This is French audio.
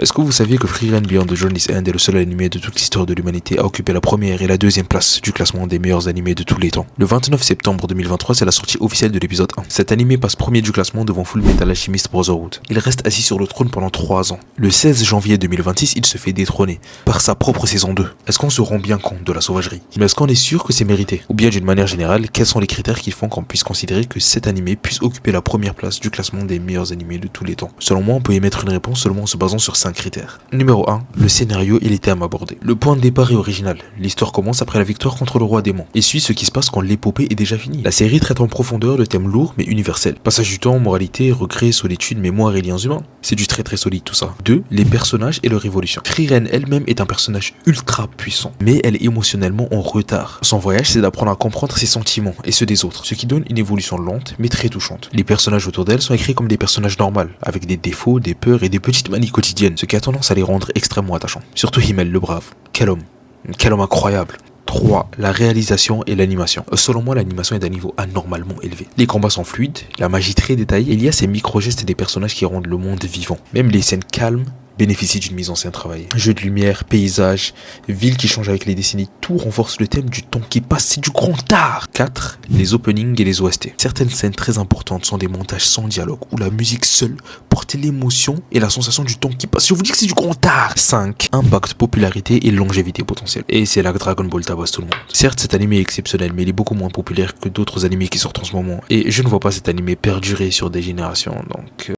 Est-ce que vous saviez que Frieren Beyond the Journey's End est le seul animé de toute l'histoire de l'humanité à occuper la première et la deuxième place du classement des meilleurs animés de tous les temps? Le 29 septembre 2023, c'est la sortie officielle de l'épisode 1. Cet animé passe premier du classement devant Full Metal Alchemist Brotherhood. Il reste assis sur le trône pendant 3 ans. Le 16 janvier 2026, il se fait détrôner par sa propre saison 2. Est-ce qu'on se rend bien compte de la sauvagerie? Mais est-ce qu'on est sûr que c'est mérité? Ou bien d'une manière générale, quels sont les critères qui font qu'on puisse considérer que cet animé puisse occuper la première place du classement des meilleurs animés de tous les temps? Selon moi, on peut y mettre une réponse seulement en se basant sur 5 critères. Numéro 1, le scénario et les thèmes abordés. Le point de départ est original. L'histoire commence après la victoire contre le roi démon et suit ce qui se passe quand l'épopée est déjà finie. La série traite en profondeur de thèmes lourds mais universels. Passage du temps, moralité, regret, solitude, mémoire et liens humains. C'est du très solide tout ça. 2. Les personnages et leur évolution. Frieren elle-même est un personnage ultra puissant, mais elle est émotionnellement en retard. Son voyage, c'est d'apprendre à comprendre ses sentiments et ceux des autres, ce qui donne une évolution lente mais très touchante. Les personnages autour d'elle sont écrits comme des personnages normaux, avec des défauts, des peurs et des petites manies quotidiennes, ce qui a tendance à les rendre extrêmement attachants. Surtout Himmel, le brave. Quel homme incroyable. 3. La réalisation et l'animation. Selon moi, l'animation est d'un niveau anormalement élevé. Les combats sont fluides, la magie très détaillée, et il y a ces micro-gestes des personnages qui rendent le monde vivant. Même les scènes calmes bénéficient d'une mise en scène travaillée. Jeux de lumière, paysages, villes qui changent avec les décennies, tout renforce le thème du temps qui passe, c'est du grand art. 4. Les openings et les OST. Certaines scènes très importantes sont des montages sans dialogue, où la musique seule porte l'émotion et la sensation du temps qui passe. Je vous dis que c'est du grand art. 5. Impact, popularité et longévité potentielle. Et c'est là que Dragon Ball tabasse tout le monde. Certes, cet animé est exceptionnel, mais il est beaucoup moins populaire que d'autres animés qui sortent en ce moment. Et je ne vois pas cet animé perdurer sur des générations, donc...